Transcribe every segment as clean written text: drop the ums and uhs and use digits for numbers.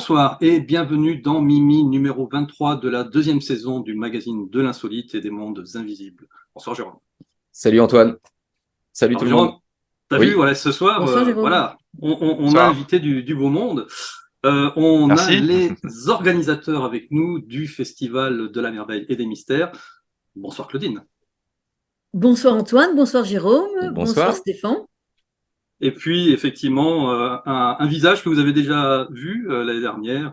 Bonsoir et bienvenue dans Mimi numéro 23 de la deuxième saison du magazine de l'insolite et des mondes invisibles. Bonsoir Jérôme. Salut Antoine, salut tout Alors le Jérôme, monde. t'as vu, Oui, voilà, ce soir, Bonsoir Jérôme. voilà, on a Bonsoir. invité du beau monde. On a Merci. les organisateurs avec nous du Festival de la Merveille et des Mystères. Bonsoir Claudine. Bonsoir Antoine, bonsoir Jérôme, bonsoir bonsoir. Stéphane. Et puis effectivement, un visage que vous avez déjà vu l'année dernière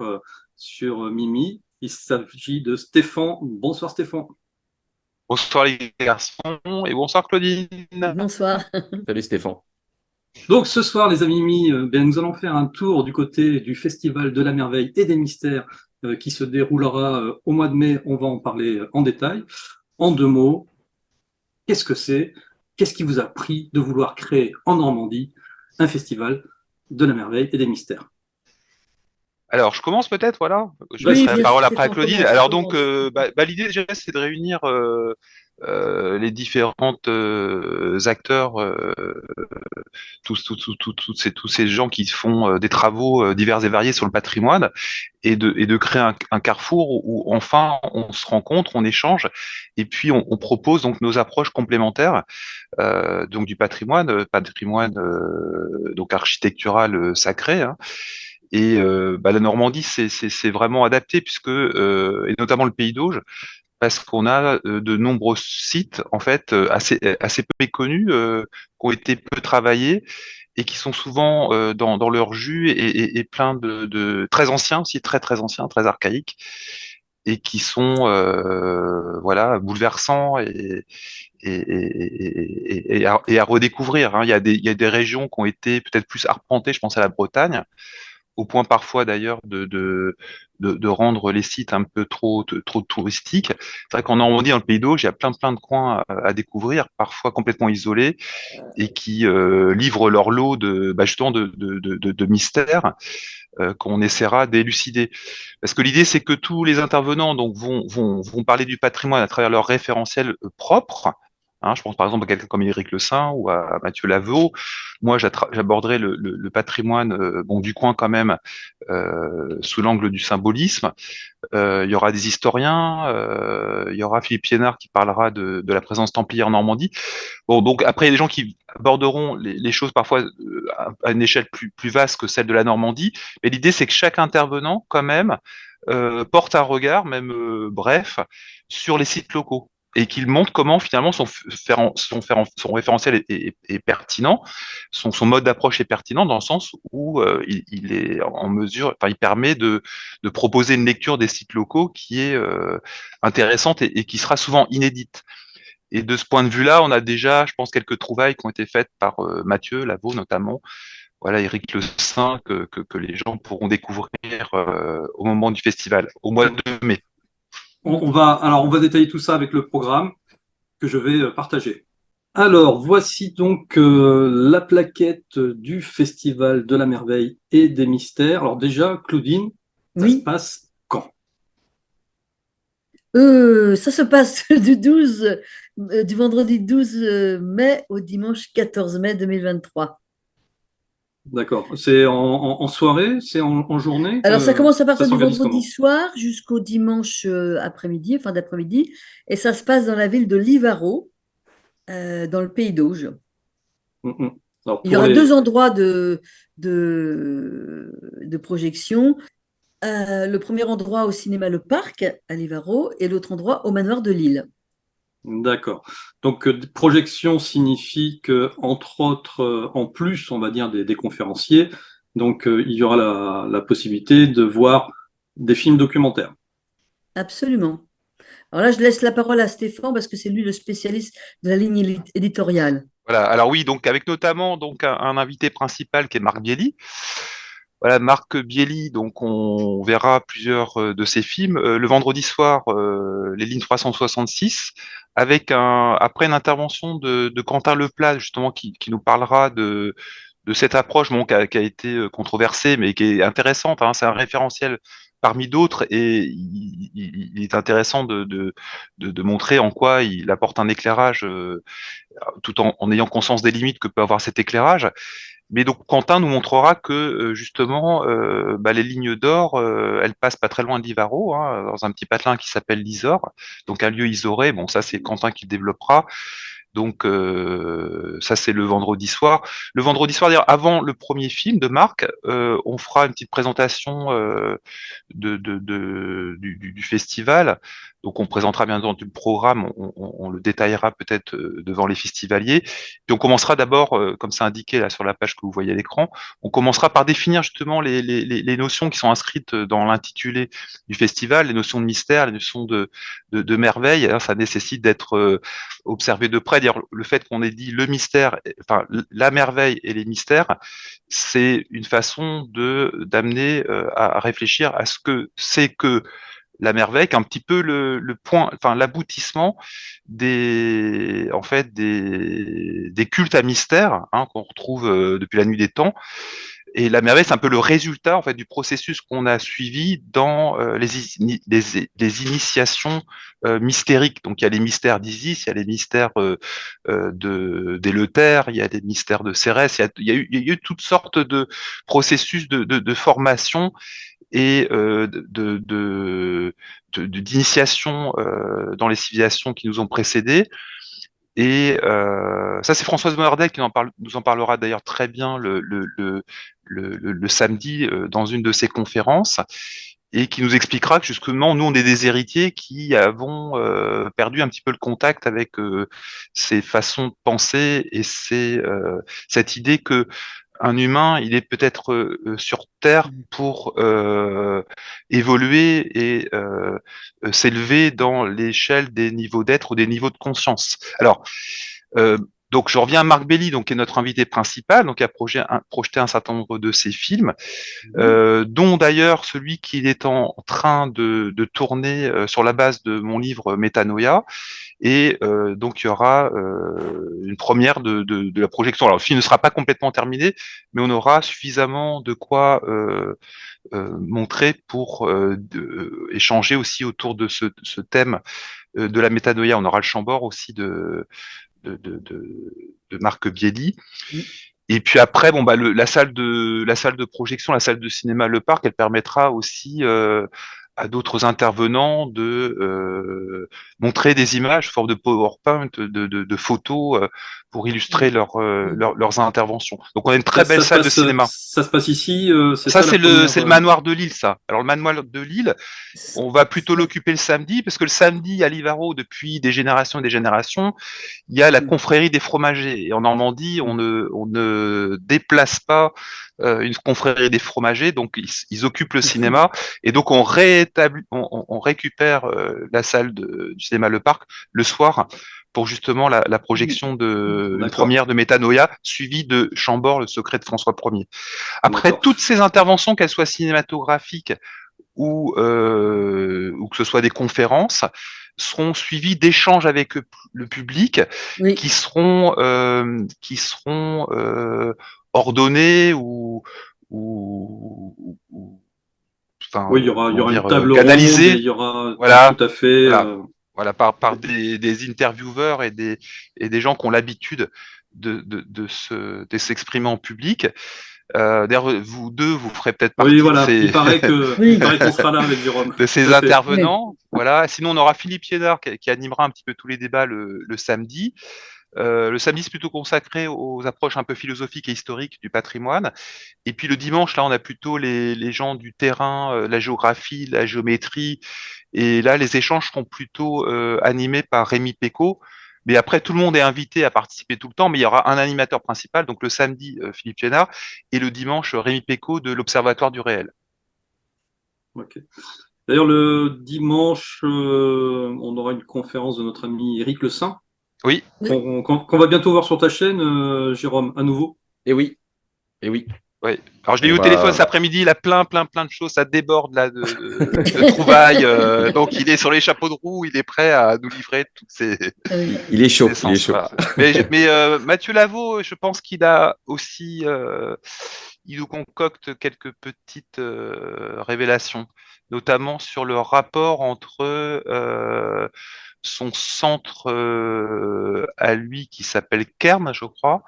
sur Mimi. Il s'agit de Stéphane. Bonsoir Stéphane. Bonsoir les garçons et bonsoir Claudine. Bonsoir. Salut Stéphane. Donc ce soir, les amis, nous allons faire un tour du côté du Festival de la Merveille et des Mystères qui se déroulera au mois de mai. On va en parler en détail. En deux mots, qu'est-ce que c'est? Qu'est-ce qui vous a pris de vouloir créer en Normandie un festival de la merveille et des mystères? Alors je commence peut-être, voilà. Je Oui, laisserai la bien sûr parole après à Stéphane, Claudine. commence, Alors donc commence. l'idée déjà c'est de réunir les différentes acteurs, tous ces gens qui font des travaux divers et variés sur le patrimoine et de créer un carrefour où enfin on se rencontre, on échange et puis on propose donc nos approches complémentaires donc du patrimoine donc architectural sacré, hein. Et la Normandie c'est vraiment adapté puisque et notamment le Pays d'Auge parce qu'on a de nombreux sites en fait assez peu méconnus qui ont été peu travaillés et qui sont souvent dans leur jus et plein de très anciens, aussi très très anciens, très archaïques et qui sont voilà bouleversants et à redécouvrir, hein. Il y a des régions qui ont été peut-être plus arpentées, je pense à la Bretagne, au point parfois d'ailleurs de rendre les sites un peu trop touristiques. C'est vrai qu'en Normandie, dans le Pays d'Auge, il y a plein de coins à découvrir, parfois complètement isolés, et qui livrent leur lot justement de mystères qu'on essaiera d'élucider. Parce que l'idée, c'est que tous les intervenants donc, vont parler du patrimoine à travers leur référentiel propre. Hein, je pense par exemple à quelqu'un comme Éric Le Saint ou à Mathieu Lavaux. Moi, j'aborderai le patrimoine bon, du coin quand même sous l'angle du symbolisme. Il y aura des historiens, il y aura Philippe Piénard qui parlera de la présence templière en Normandie. Bon, donc après, il y a des gens qui aborderont les choses parfois à une échelle plus vaste que celle de la Normandie, mais l'idée c'est que chaque intervenant, quand même, porte un regard, même bref, sur les sites locaux et qu'il montre comment finalement son référentiel est pertinent, son mode d'approche est pertinent dans le sens où il est en mesure, enfin, il permet de proposer une lecture des sites locaux qui est intéressante et qui sera souvent inédite. Et de ce point de vue-là, on a déjà, je pense, quelques trouvailles qui ont été faites par Mathieu Lavaux notamment. Voilà, Éric Le Saint, que les gens pourront découvrir au moment du festival, au mois de mai. On va détailler tout ça avec le programme que je vais partager. Alors, voici donc la plaquette du Festival de la Merveille et des Mystères. Alors déjà, Claudine, ça se Oui, passe quand? ça se passe du vendredi 12 mai au dimanche 14 mai 2023. D'accord. C'est en soirée? C'est en journée? Alors ça commence à Ça partir du s'organise vendredi comment? soir jusqu'au dimanche après-midi, fin d'après-midi, et ça se passe dans la ville de Livaro, dans le Pays d'Auge. Mm, mm. Alors Il y pour aura deux les... endroits de projection. Le premier endroit au cinéma Le Parc à Livaro et l'autre endroit au manoir de Lille. D'accord. Donc projection signifie que, entre autres, en plus, on va dire, des conférenciers, donc il y aura la possibilité de voir des films documentaires. Absolument. Alors là, je laisse la parole à Stéphane parce que c'est lui le spécialiste de la ligne éditoriale. Voilà. Alors oui, donc avec notamment donc un invité principal qui est Marc Bielli. Voilà, Marc Bielli, donc on verra plusieurs de ses films. Le vendredi soir, les lignes 366, avec après une intervention de Quentin Leplat, justement, qui nous parlera de cette approche bon, qui a été controversée, mais qui est intéressante, hein. C'est un référentiel parmi d'autres et il est intéressant de montrer en quoi il apporte un éclairage tout en ayant conscience des limites que peut avoir cet éclairage. Mais donc Quentin nous montrera que justement les lignes d'or, elles passent pas très loin de Livaro, hein, dans un petit patelin qui s'appelle l'Isore, donc un lieu isoré. Bon, ça c'est Quentin qui le développera. Donc ça c'est le vendredi soir. Le vendredi soir, d'ailleurs, avant le premier film de Marc, on fera une petite présentation du festival. Donc on présentera bien entendu le programme, on le détaillera peut-être devant les festivaliers. Puis on commencera d'abord, comme c'est indiqué là sur la page que vous voyez à l'écran, on commencera par définir justement les notions qui sont inscrites dans l'intitulé du festival, les notions de mystère, les notions de merveille. Alors, ça nécessite d'être observé de près. D'ailleurs, le fait qu'on ait dit le mystère, enfin la merveille et les mystères, c'est une façon d'amener à réfléchir à ce que c'est que la merveille, qui est un petit peu le point, enfin l'aboutissement des cultes à mystère, hein, qu'on retrouve depuis la nuit des temps. Et la merveille, c'est un peu le résultat en fait du processus qu'on a suivi dans les initiations mystériques. Donc il y a les mystères d'Isis, il y a les mystères d'Éleuthère, il y a des mystères de Cérès, il y a eu toutes sortes de processus de formation et d'initiation dans les civilisations qui nous ont précédés. Et ça, c'est Françoise Moerdel qui nous en parlera d'ailleurs très bien le samedi dans une de ses conférences, et qui nous expliquera que justement, nous, on est des héritiers qui avons perdu un petit peu le contact avec ces façons de penser et cette idée que un humain, il est peut-être sur Terre pour évoluer et s'élever dans l'échelle des niveaux d'être ou des niveaux de conscience. Alors, euh, donc je reviens à Marc Belli, donc qui est notre invité principal, donc qui a projeté un certain nombre de ses films, dont d'ailleurs celui qu'il est en train de tourner sur la base de mon livre Métanoïa. Et donc il y aura une première de la projection. Alors le film ne sera pas complètement terminé, mais on aura suffisamment de quoi montrer pour échanger aussi autour de ce thème de la métanoïa. On aura le Chambord aussi de Marc Bielli. Et puis après, bon la salle de projection, la salle de cinéma Le Parc, elle permettra aussi à d'autres intervenants de montrer des images sous forme de PowerPoint, de photos pour illustrer leurs interventions. Donc on a une très belle salle de cinéma. Ça se passe ici, c'est Ça, ça la c'est première. le manoir de Lille, ça. Alors, le manoir de Lille, on va plutôt l'occuper le samedi, parce que le samedi, à Livaro, depuis des générations et des générations, il y a la confrérie des fromagers. Et en Normandie, on ne déplace pas une confrérie des fromagers, donc ils occupent le cinéma. Et donc, on récupère la salle du cinéma Le Parc le soir pour justement la projection d'une première de Métanoïa, suivie de Chambord, le secret de François Ier. Après, toutes ces interventions, qu'elles soient cinématographiques ou que ce soit des conférences, seront suivies d'échanges avec le public qui seront ordonnés enfin, oui, il y aura une table ronde, canalisés. il y aura Voilà, tout à fait. voilà, par des intervieweurs et des gens qui ont l'habitude de s'exprimer en public. D'ailleurs, vous deux, vous ferez peut-être partie Oui, voilà. Il paraît Oui. qu'on sera là avec Jérôme. de ces Tout à fait. intervenants. Voilà. Sinon, on aura Philippe Piénard qui animera un petit peu tous les débats le samedi. Le samedi, c'est plutôt consacré aux approches un peu philosophiques et historiques du patrimoine. Et puis le dimanche, là, on a plutôt les gens du terrain, la géographie, la géométrie. Et là, les échanges seront plutôt animés par Rémi Pécaud. Mais après, tout le monde est invité à participer tout le temps, mais il y aura un animateur principal, donc le samedi, Philippe Chénard, et le dimanche, Rémi Pécaud de l'Observatoire du réel. Ok. D'ailleurs, le dimanche, on aura une conférence de notre ami Éric Le Saint, Oui. qu'on va bientôt voir sur ta chaîne, Jérôme, à nouveau. Et oui, et oui. Ouais. Alors je l'ai eu au téléphone cet après-midi, il a plein de choses, ça déborde là de trouvailles. Donc il est sur les chapeaux de roue, il est prêt à nous livrer toutes ces. Il est chaud, il est essences, chaud. voilà. Mais Mathieu Lavaux, je pense qu'il a aussi, il nous concocte quelques petites révélations, notamment sur le rapport entre son centre à lui qui s'appelle Kern, je crois,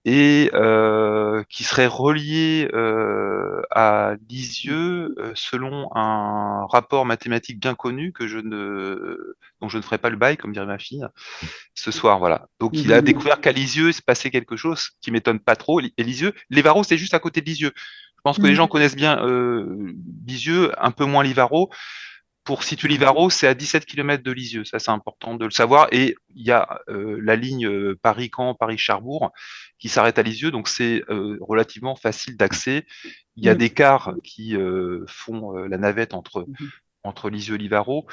et qui serait relié à Lisieux selon un rapport mathématique bien connu dont je ne ferai pas le bail, comme dirait ma fille, ce soir, voilà. Donc il a découvert qu'à Lisieux, il se passait quelque chose qui m'étonne pas trop. Et Lisieux, Lévaro, c'est juste à côté de Lisieux. Je pense que les gens connaissent bien Lisieux, un peu moins Livaro. Pour situer Livaro, c'est à 17 km de Lisieux, ça c'est important de le savoir. Et il y a la ligne Paris-Caen, Paris-Cherbourg qui s'arrête à Lisieux, donc c'est relativement facile d'accès. Il y a des cars qui font la navette entre Lisieux et Livaro.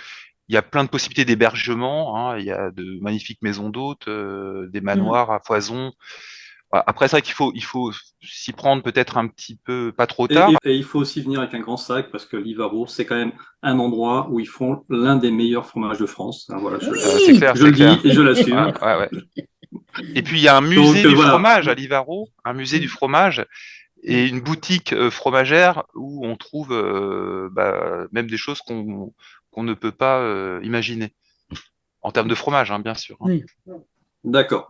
Il y a plein de possibilités d'hébergement, hein. Il y a de magnifiques maisons d'hôtes, des manoirs à foison. Voilà. Après, c'est vrai qu'il faut s'y prendre peut-être un petit peu, pas trop tard. Et il faut aussi venir avec un grand sac parce que Livaro, c'est quand même un endroit où ils font l'un des meilleurs fromages de France. Hein, voilà, C'est clair, je c'est le dis clair. et je l'assume. Ouais. Et puis il y a un musée du voilà. fromage à Livaro, un musée du fromage et une boutique fromagère où on trouve même des choses qu'on ne peut pas imaginer en termes de fromage, hein, bien sûr. Hein. Oui. D'accord.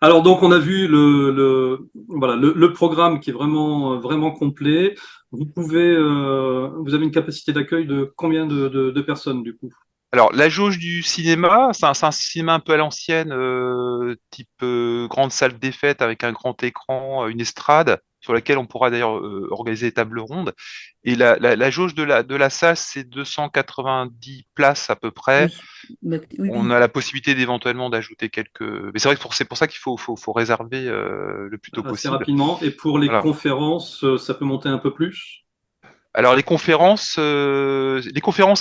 Alors donc on a vu voilà le programme qui est vraiment complet. Vous avez une capacité d'accueil de combien de personnes du coup? Alors, la jauge du cinéma, c'est un cinéma un peu à l'ancienne, type grande salle des fêtes avec un grand écran, une estrade, sur laquelle on pourra d'ailleurs organiser des tables rondes. Et la jauge de la salle, c'est 290 places à peu près. Oui. On a la possibilité d'éventuellement d'ajouter quelques. Mais c'est vrai que c'est pour ça qu'il faut réserver le plus tôt Assez possible. rapidement. Et pour les Voilà. conférences, ça peut monter un peu plus? Alors les conférences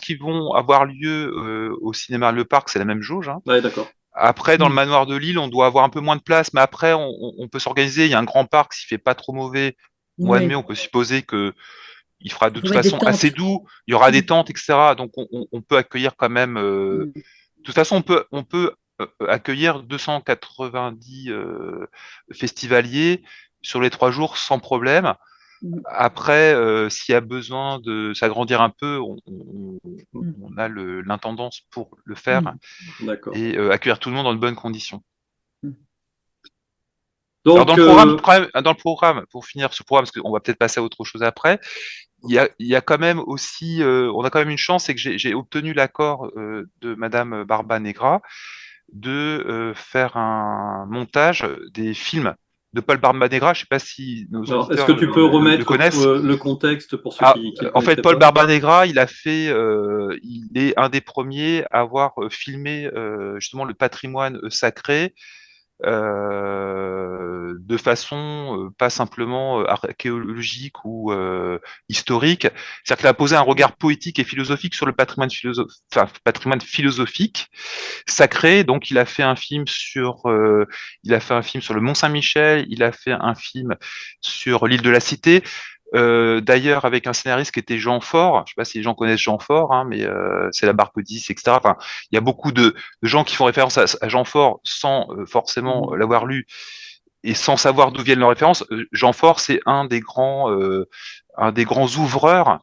qui vont avoir lieu au cinéma Le Parc, c'est la même jauge. Hein. Ouais, d'accord. Après, dans le manoir de Lille, on doit avoir un peu moins de place, mais après, on peut s'organiser. Il y a un grand parc, s'il fait pas trop mauvais, au mois de mai, Oui. on peut supposer que il fera de Il faut toute mettre des façon assez tentes. doux. Il y aura des tentes, etc. Donc, on peut accueillir quand même. De toute façon, on peut accueillir 290 festivaliers sur les 3 jours sans problème. Après, s'il y a besoin de s'agrandir un peu, on a l'intendance pour le faire D'accord. et accueillir tout le monde dans de bonnes conditions. Alors Donc, dans le programme, pour finir ce programme, parce qu'on va peut-être passer à autre chose après, il y a quand même aussi, on a quand même une chance, c'est que j'ai obtenu l'accord de Madame Barba Negra de faire un montage des films de Paul Barba Negra. Je ne sais pas si nos alors, est-ce auditeurs que tu peux le remettre connaissent. le contexte pour ceux Ah, qui ne le en fait, connaîtraient Paul pas? Barbanegra, il est un des premiers à avoir filmé justement le patrimoine sacré de façon pas simplement archéologique ou historique. C'est-à-dire qu'il a posé un regard poétique et philosophique sur le patrimoine philosophique sacré. Donc, il a fait un film sur le Mont Saint-Michel, il a fait un film sur l'île de la Cité. D'ailleurs, avec un scénariste qui était Jean Fort, je sais pas si les gens connaissent Jean Fort, hein, mais c'est la barque 10, etc. Enfin, il y a beaucoup de gens qui font référence à Jean Fort sans forcément l'avoir lu et sans savoir d'où viennent leurs références. Jean Fort, c'est un des grands ouvreurs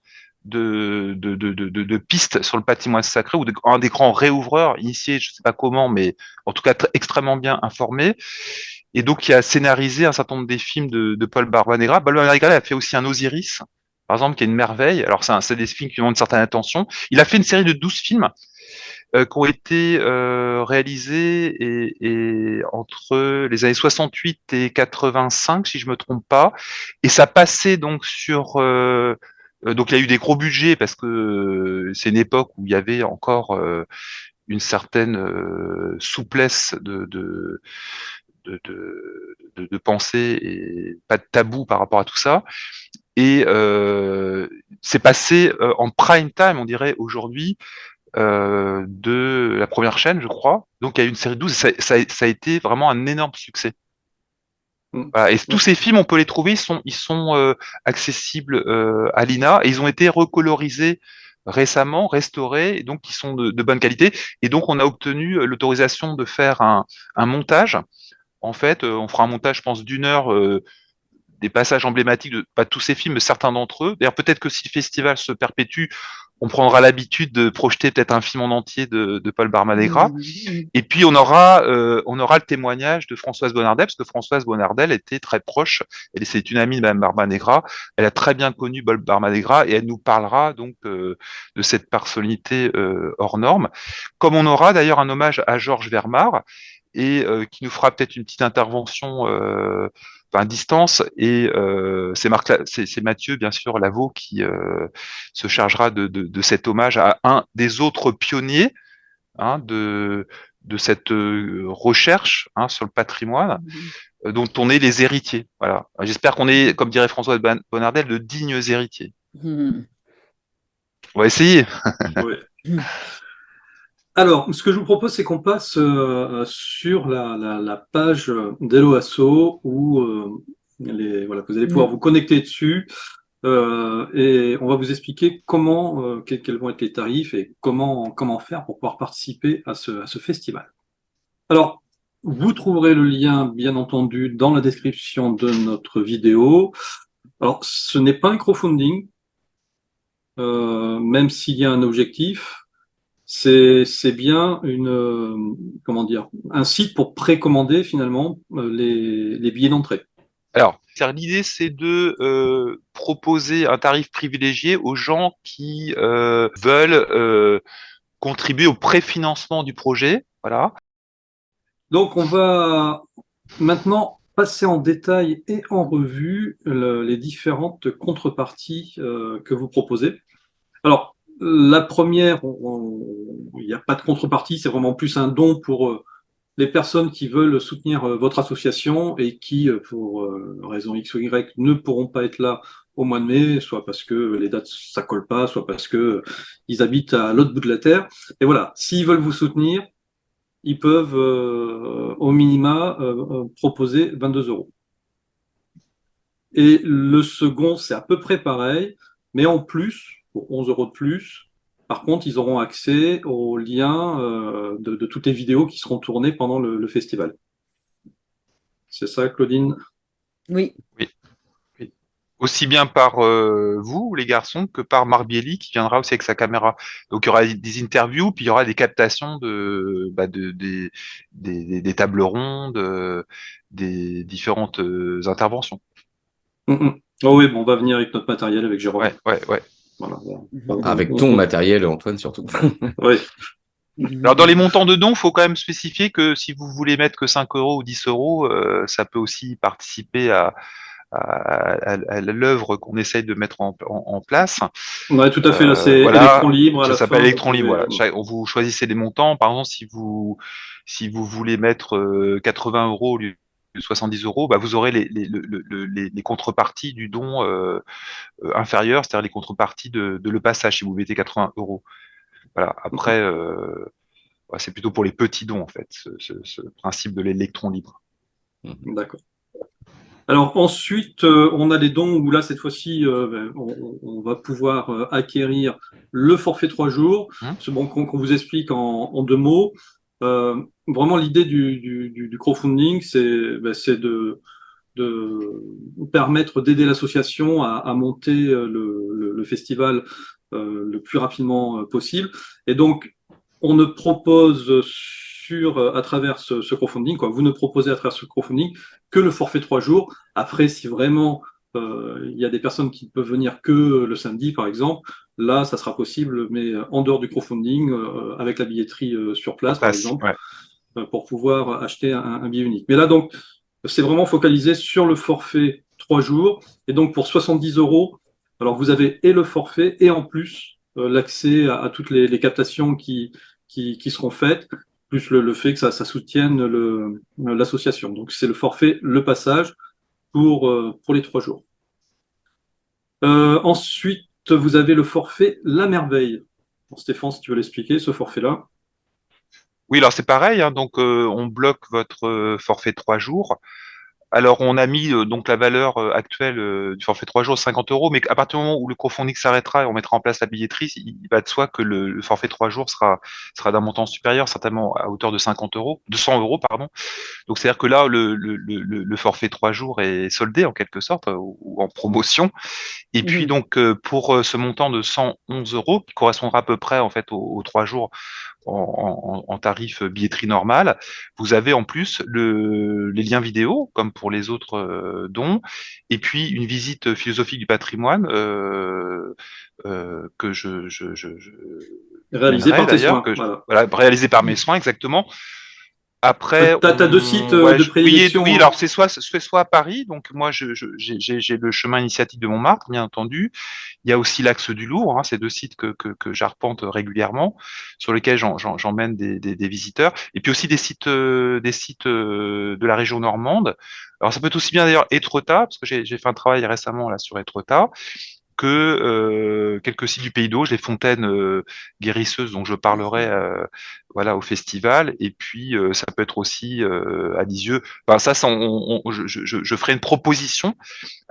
de pistes sur le patrimoine sacré, ou un des grands réouvreurs, initiés, je ne sais pas comment, mais en tout cas extrêmement bien informé, et donc qui a scénarisé un certain nombre des films de Paul Barbanegra. Paul Barbanegra a fait aussi un Osiris, par exemple, qui est une merveille. Alors c'est des films qui demandent une certaine attention. Il a fait une série de 12 films qui ont été réalisés entre les années 68 et 85, si je me trompe pas. Et ça passait donc sur donc il y a eu des gros budgets parce que c'est une époque où il y avait encore une certaine souplesse de pensée et pas de tabou par rapport à tout ça. Et c'est passé en prime time, on dirait aujourd'hui, de la première chaîne, je crois. Donc il y a eu une série de 12 et ça a été vraiment un énorme succès. Voilà. Et tous ces films, on peut les trouver, ils sont accessibles à l'INA et ils ont été recolorisés récemment, restaurés, et donc ils sont de bonne qualité. Et donc on a obtenu l'autorisation de faire un montage. En fait, on fera un montage, je pense, d'1 heure des passages emblématiques de pas tous ces films, mais certains d'entre eux. D'ailleurs, peut-être que si le festival se perpétue, on prendra l'habitude de projeter peut-être un film en entier de Paul Barmanegra. Et puis on aura le témoignage de Françoise Bonnardel, parce que Françoise Bonnardel était très proche, c'est une amie de Mme Barmanegra, elle a très bien connu Paul Barmanegra, et elle nous parlera donc de cette personnalité hors norme. Comme on aura d'ailleurs un hommage à Georges Vermar, et qui nous fera peut-être une petite intervention à distance, et c'est Mathieu, bien sûr, Lavaux, qui se chargera de cet hommage à un des autres pionniers, hein, de cette recherche, hein, sur le patrimoine, dont on est les héritiers. Voilà. J'espère qu'on est, comme dirait François Bonnardel, de dignes héritiers. On va essayer. Ouais. Alors, ce que je vous propose, c'est qu'on passe sur la page d'Hello Asso où voilà, vous allez pouvoir vous connecter dessus et on va vous expliquer comment, quels vont être les tarifs et comment faire pour pouvoir participer à ce festival. Alors, vous trouverez le lien, bien entendu, dans la description de notre vidéo. Alors, ce n'est pas un crowdfunding, même s'il y a un objectif. C'est bien comment dire, un site pour précommander finalement les billets d'entrée. Alors, l'idée, c'est de proposer un tarif privilégié aux gens qui veulent contribuer au préfinancement du projet. Voilà. Donc, on va maintenant passer en détail et en revue les différentes contreparties que vous proposez. Alors, la première, il n'y a pas de contrepartie, c'est vraiment plus un don pour les personnes qui veulent soutenir votre association et qui, pour raison X ou Y, ne pourront pas être là au mois de mai, soit parce que les dates ça colle pas, soit parce que ils habitent à l'autre bout de la terre. Et voilà, s'ils veulent vous soutenir, ils peuvent au minima proposer 22 euros. Et le second, c'est à peu près pareil, mais en plus, pour 11 euros de plus, par contre, ils auront accès aux liens de toutes les vidéos qui seront tournées pendant le festival. C'est ça, Claudine? Oui. Oui. Aussi bien par vous, les garçons, que par Marbielli, qui viendra aussi avec sa caméra. Donc il y aura des interviews, puis il y aura des captations des tables rondes, des différentes interventions. Oh oui, bon, on va venir avec notre matériel, avec Jérôme. Ouais. Voilà. Avec ton matériel, Antoine, surtout. Oui. Alors dans les montants de dons, il faut quand même spécifier que si vous voulez mettre que 5 euros ou 10 euros, ça peut aussi participer à l'œuvre qu'on essaye de mettre en place. Ouais, tout à fait. Là, c'est voilà, électron libre. À ça la s'appelle fin, électron libre. pouvez... Voilà. Vous choisissez les montants. Par exemple, si vous voulez mettre 80 euros au lieu de 70 euros, bah, vous aurez les contreparties du don inférieur, c'est-à-dire les contreparties de le passage si vous mettez 80 euros. Voilà. Après, c'est plutôt pour les petits dons, en fait, ce principe de l'électron libre. D'accord. Alors ensuite, on a les dons où là, cette fois-ci, on va pouvoir acquérir le forfait 3 jours. C'est bon qu'on vous explique en 2 mots. Vraiment, l'idée du crowdfunding, c'est de permettre d'aider l'association à monter le festival le plus rapidement possible. Et donc, on ne propose à travers ce crowdfunding, vous ne proposez à travers ce crowdfunding que le forfait 3 jours. Après, si vraiment il y a des personnes qui peuvent venir que le samedi, par exemple, là, ça sera possible, mais en dehors du crowdfunding, avec la billetterie sur place, par exemple, pour pouvoir acheter un billet unique. Mais là, donc, c'est vraiment focalisé sur le forfait 3 jours. Et donc, pour 70 euros, alors vous avez et le forfait et en plus l'accès à toutes les captations qui seront faites, plus le fait que ça soutienne l'association. Donc, c'est le forfait, le passage pour les 3 jours. Ensuite, vous avez le forfait La Merveille. Bon, Stéphane, si tu veux l'expliquer, ce forfait-là. Oui, alors c'est pareil, hein, donc on bloque votre forfait 3 jours Alors, on a mis donc la valeur actuelle du forfait 3 jours, 50 €, mais à partir du moment où le crowdfunding s'arrêtera et on mettra en place la billetterie, il va de soi que le forfait 3 jours sera d'un montant supérieur, certainement à hauteur de 50 €, de 100 €, pardon. Donc, c'est-à-dire que là, le forfait 3 jours est soldé en quelque sorte, ou en promotion. Et puis donc, pour ce montant de 111 €, qui correspondra à peu près en fait aux 3 jours en tarif billetterie normale, vous avez en plus les liens vidéo, comme pour les autres dons, et puis une visite philosophique du patrimoine que je Réalisé mènerai par tes d'ailleurs, soins. Voilà. voilà, réalisé par mes soins exactement. Après, T'as 2 sites de prédilection. oui, Hein. alors c'est soit à Paris, donc moi j'ai le chemin initiatique de Montmartre, bien entendu. Il y a aussi l'axe du Louvre, hein, c'est 2 sites que j'arpente régulièrement, sur lesquels j'emmène des visiteurs, et puis aussi des sites de la région normande. Alors ça peut être aussi bien d'ailleurs Étretat, parce que j'ai fait un travail récemment là sur Étretat, que quelques sites du Pays d'Auge, les fontaines guérisseuses dont je parlerai voilà au festival, et puis ça peut être aussi à Lisieux. Enfin, ça je ferai une proposition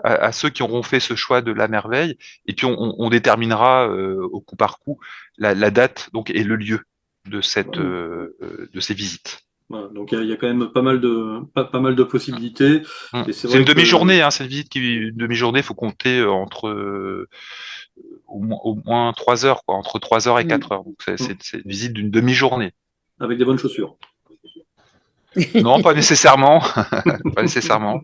à ceux qui auront fait ce choix de la merveille, et puis on déterminera au coup par coup la date donc et le lieu de de ces visites. Voilà. Donc il y a quand même pas mal de possibilités. Et c'est C'est une vrai que demi-journée, hein, cette visite une demi-journée, il faut compter entre au moins 3 heures, quoi, entre 3 heures et 4 heures. Donc c'est une visite d'une demi-journée. avec des bonnes chaussures. Non, pas nécessairement. Pas nécessairement.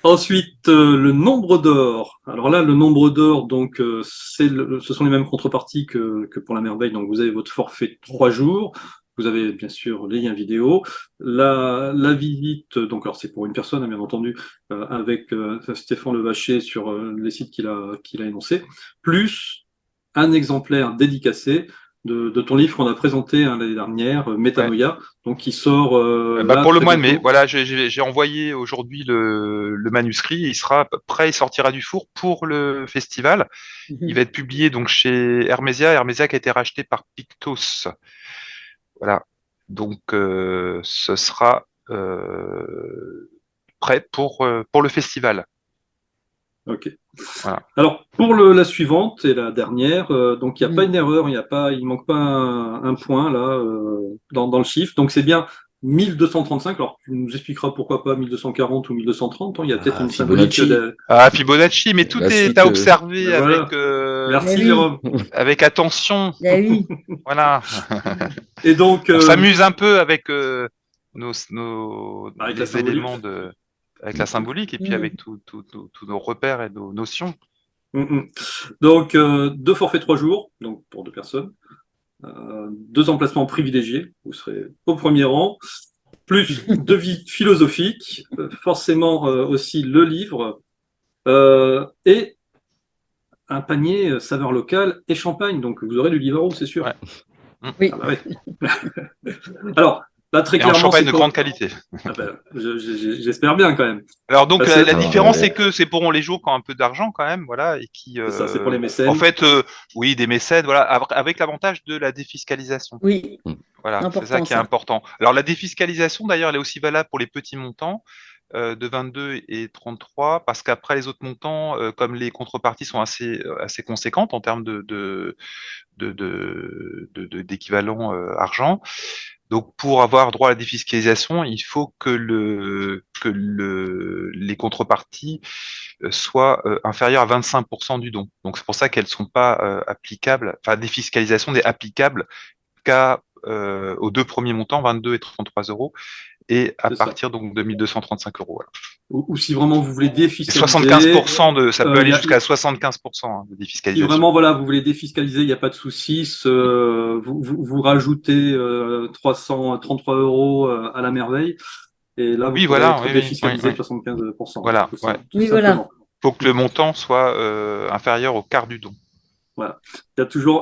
Ensuite, le nombre d'or. Alors là, le nombre d'or, donc, ce sont les mêmes contreparties que pour la merveille. Donc, vous avez votre forfait 3 jours. Vous avez bien sûr les liens vidéo. La visite, donc, alors c'est pour une personne, hein, bien entendu, avec Stéphane Levacher sur les sites qu'il a énoncés, plus un exemplaire dédicacé de ton livre qu'on a présenté hein, l'année dernière, Ouais. Métanoïa, donc qui sort là Pour le très mois de mai, bientôt. voilà, j'ai envoyé aujourd'hui le manuscrit. Il sera prêt, il sortira du four pour le festival. Il va être publié donc chez Hermésia qui a été racheté par Pictos. Voilà. Donc ce sera prêt pour le festival. Ok. Voilà. Alors, pour la suivante et la dernière, donc il n'y a pas une erreur, il manque pas un point là dans le chiffre. Donc c'est bien 1235. Alors tu nous expliqueras pourquoi pas 1240 ou 1230. Hein, il y a peut-être une symbolique. Fibonacci, Ah, Fibonacci, mais tout la est suite. à observer Ben voilà. Eh Merci oui, Jérôme. avec attention. eh oui. Voilà. Et donc On s'amuse un peu avec avec la les éléments symbolique. avec la symbolique, et puis avec tous nos repères et nos notions. Donc 2 forfaits 3 jours, donc pour 2 personnes. 2 emplacements privilégiés, vous serez au premier rang, plus 2 visites philosophiques, forcément aussi le livre, et un panier saveur locale et champagne. Donc vous aurez du Livaro, c'est sûr. Ouais. Oui. Ah bah ouais. Alors, là, très Et en clairement, champagne c'est de pour... grande qualité. Ah bah, j'espère bien quand même. Alors donc Parce que la différence, c'est Ouais. que c'est pour les jours qui ont un peu d'argent quand même, voilà, et qui, c'est ça, c'est pour les en mécènes. fait, oui, des mécènes, voilà, avec l'avantage de la défiscalisation. Oui, Voilà, c'est ça important qui est ça. important. Alors la défiscalisation, d'ailleurs, elle est aussi valable pour les petits montants de 22 et 33, parce qu'après les autres montants, comme les contreparties sont assez conséquentes en termes d'équivalent argent, donc pour avoir droit à la défiscalisation, il faut que les contreparties soient inférieures à 25% du don. Donc c'est pour ça qu'elles ne sont pas applicables, enfin la défiscalisation n'est applicable aux 2 premiers montants, 22 et 33 euros, et à C'est ça. partir donc de 1235 euros. Voilà. Ou si vraiment vous voulez Et défiscaliser, 75% ça peut aller il y a, jusqu'à 75% de si défiscalisation. vraiment voilà, vous voulez défiscaliser, il n'y a pas de souci. Vous rajoutez 333 euros à la merveille. Et là, vous Oui, pourrez voilà, être oui, oui, oui, défiscalisé oui. de 75%. Voilà, Tout, ouais. tout Oui, voilà. simplement. Faut que le montant soit inférieur au quart du don. Voilà. Il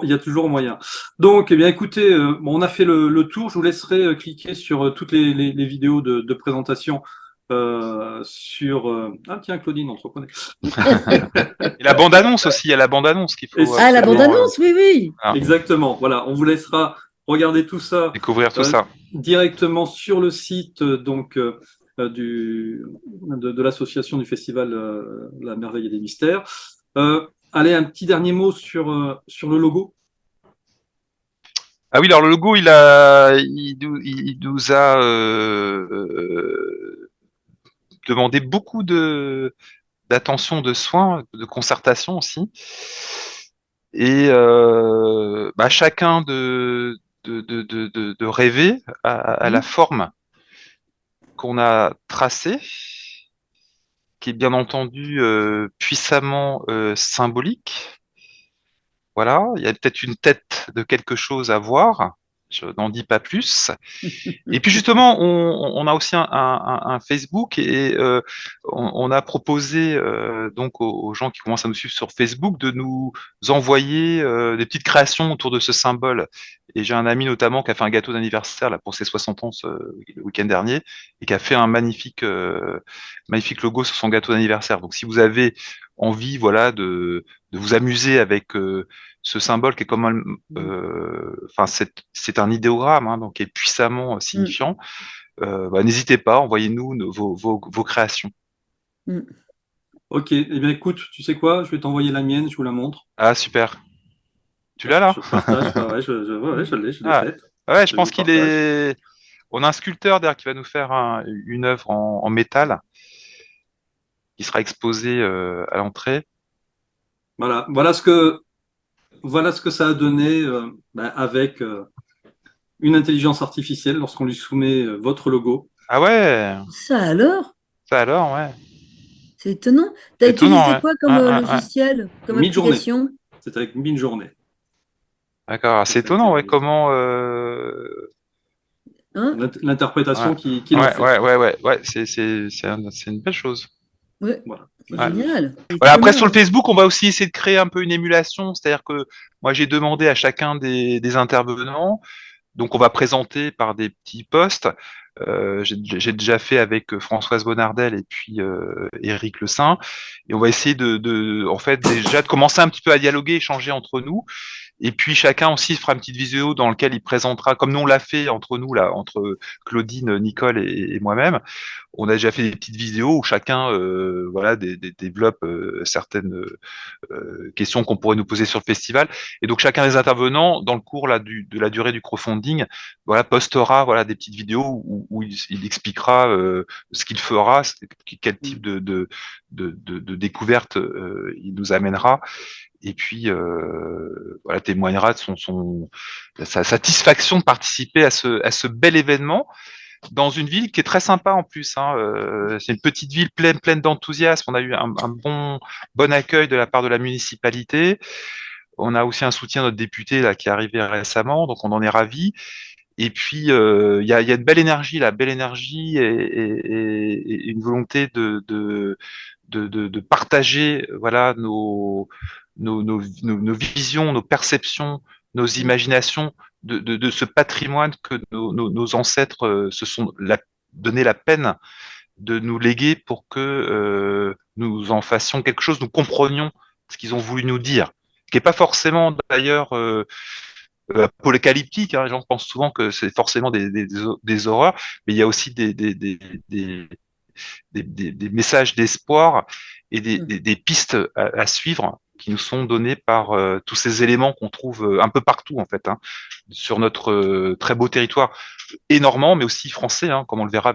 y a toujours moyen. Donc, eh bien, écoutez, bon, on a fait le tour. Je vous laisserai cliquer sur toutes les vidéos de présentation sur. Ah, tiens, Claudine, on te reconnaît. Et la bande-annonce aussi, il y a la bande-annonce qu'il Et faut Ah, la absolument bande-annonce, oui, oui. voilà, exactement. Voilà, on vous laissera regarder tout ça découvrir tout euh, ça. directement sur le site de l'association du festival La Merveille et des Mystères. Allez, un petit dernier mot sur le logo. Ah oui, alors le logo, il nous a demandé beaucoup d'attention, de soins, de concertation aussi. Et chacun de rêver à la forme qu'on a tracée, qui est bien entendu puissamment symbolique. Voilà, il y a peut-être une tête de quelque chose à voir, je n'en dis pas plus. Et puis justement, on a aussi un Facebook et on a proposé donc aux gens qui commencent à nous suivre sur Facebook de nous envoyer des petites créations autour de ce symbole. Et j'ai un ami notamment qui a fait un gâteau d'anniversaire là pour ses 60 ans le week-end dernier et qui a fait un magnifique logo sur son gâteau d'anniversaire. Donc si vous avez envie, voilà, de vous amuser avec ce symbole qui est comme c'est un idéogramme, hein, donc qui est puissamment signifiant. N'hésitez pas, envoyez-nous vos créations. Ok, eh bien écoute, tu sais quoi, je vais t'envoyer la mienne, je vous la montre. Ah super. Tu l'as là? Je partage, ouais, je l'ai Ah faite. ouais, je Je pense vous qu'il partage. est. On a un sculpteur derrière qui va nous faire une œuvre en métal qui sera exposée à l'entrée. Voilà, voilà ce que ça a donné avec une intelligence artificielle lorsqu'on lui soumet votre logo. Ah ouais, Ça alors? ça alors, ouais. C'est étonnant. Tu as C'est étonnant, utilisé ouais. quoi comme Ouais, ouais, ouais. logiciel, comme Mid-journée. application? C'est avec Mid-journée D'accord, que c'est ça a été étonnant, ouais, réalisé. comment. Hein? L'interprétation Ouais, qu'il en ouais, fait. ouais, ouais, ouais, ouais, c'est une belle chose. Ouais, Voilà. c'est Ouais. génial. C'est Voilà, après, sur le étonnant. Facebook, on va aussi essayer de créer un peu une émulation, c'est-à-dire que moi, j'ai demandé à chacun des intervenants, donc on va présenter par des petits posts. J'ai déjà fait avec Françoise Bonnardel et puis Éric Le Saint, et on va essayer en fait, déjà de commencer un petit peu à dialoguer, échanger entre nous. Et puis chacun aussi fera une petite vidéo dans laquelle il présentera, comme nous on l'a fait entre nous là, entre Claudine, Nicole et moi-même. On a déjà fait des petites vidéos où chacun, voilà, développe certaines questions qu'on pourrait nous poser sur le festival. Et donc chacun des intervenants, dans le cours là de la durée du crowdfunding, voilà, postera voilà des petites vidéos où il expliquera ce qu'il fera, quel type de découverte il nous amènera et puis voilà, témoignera de sa satisfaction de participer à ce bel événement dans une ville qui est très sympa en plus. Hein. C'est une petite ville pleine d'enthousiasme. On a eu un bon accueil de la part de la municipalité. On a aussi un soutien de notre député là qui est arrivé récemment, donc on en est ravis. Et puis il y a une belle énergie, belle énergie et une volonté de partager voilà nos visions, nos perceptions, nos imaginations de ce patrimoine que nos ancêtres se sont donné la peine de nous léguer pour que nous en fassions quelque chose, nous comprenions ce qu'ils ont voulu nous dire, qui n'est pas forcément d'ailleurs apocalyptique. Hein. Les gens pensent souvent que c'est forcément des horreurs, mais il y a aussi des messages d'espoir et des pistes à suivre qui nous sont donnés par tous ces éléments qu'on trouve un peu partout en fait, hein, sur notre très beau territoire, et normand, mais aussi français, hein, comme on le verra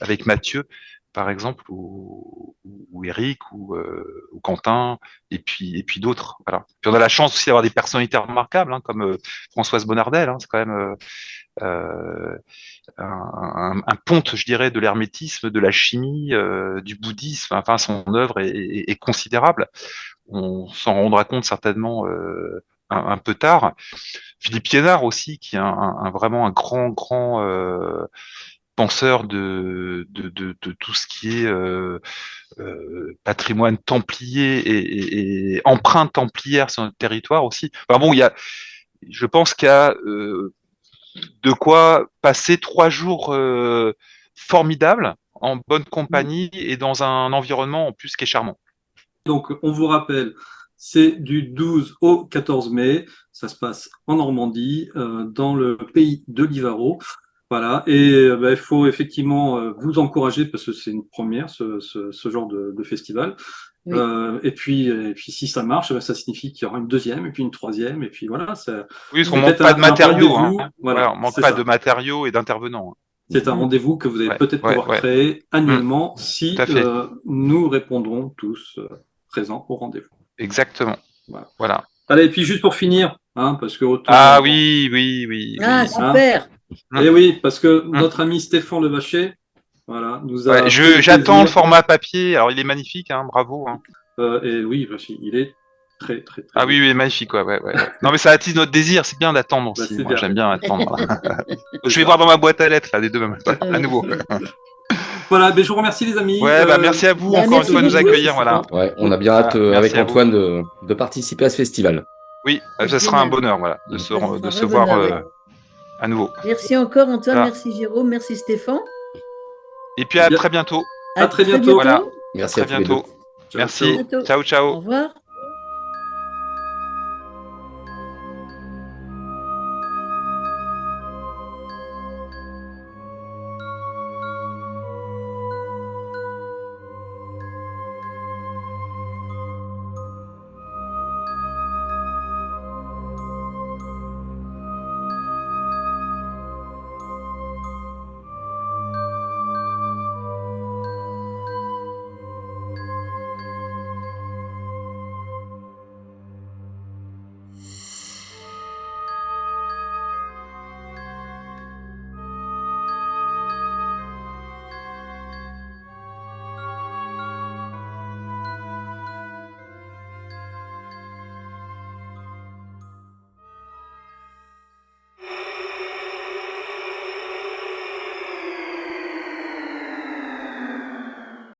avec Mathieu, par exemple, ou Eric, ou Quentin, et puis d'autres. Voilà. Puis on a la chance aussi d'avoir des personnalités remarquables, hein, comme Françoise Bonnardel, hein, c'est quand même un ponte, je dirais, de l'hermétisme, de la chimie, du bouddhisme. Enfin, son œuvre est considérable. On s'en rendra compte certainement un peu tard. Philippe Liénard aussi, qui est vraiment un grand penseur de tout ce qui est patrimoine templier et empreinte templière sur notre territoire aussi. Enfin bon, je pense qu'il y a de quoi passer 3 jours formidables en bonne compagnie et dans un environnement en plus qui est charmant. Donc, on vous rappelle, c'est du 12 au 14 mai. Ça se passe en Normandie, dans le pays de Livaro. Voilà, et bah, il faut effectivement vous encourager parce que c'est une première, ce genre de festival. Oui. Et puis si ça marche, bah, ça signifie qu'il y aura une deuxième, et puis une troisième, et puis voilà. Oui, parce qu'on C'est manque peut-être pas de un matériaux. Hein. rendez-vous. Voilà, Voilà, on manque c'est pas ça. de matériaux et d'intervenants. C'est un rendez-vous que vous allez Ouais, peut-être ouais, pouvoir ouais. créer annuellement si Tout à fait. nous répondrons tous présents au rendez-vous. Exactement. Voilà. Voilà. Allez, et puis juste pour finir, hein, parce que autant. Ah oui, oui, oui, Ah, oui. super. Et oui, parce que notre ami Stéphane Levacher, voilà, nous a Ouais, fait le j'attends le plaisir. format papier. Alors, il est magnifique, hein, bravo. Hein. Et oui, il est très, très, très Ah beau. oui, oui, magnifique, ouais. Non, mais ça attise notre désir. C'est bien d'attendre Bah, aussi. c'est Moi, bien. j'aime bien attendre. C'est Je vais ça. voir dans ma boîte à lettres, là, des deux mêmes. Voilà, à nouveau. Voilà, ben, je vous remercie les amis. Ouais, bah, merci à vous Bah, encore une merci fois de nous beaucoup. accueillir. Voilà. Ouais, on a bien hâte Voilà, avec merci à vous. Antoine de participer à ce festival. Oui, C'est ça sera un génial. bonheur, voilà, Mm. Ça sera de un se vrai voir bonheur, ouais. à nouveau. Merci encore, Antoine. Voilà. Merci, Jérôme. Merci, Stéphane. Et puis à Bien. très bientôt. À très bientôt. bientôt. Voilà. Merci À à très tous les deux. bientôt. Ciao, Merci. ciao. Bientôt. Ciao, ciao. Au revoir.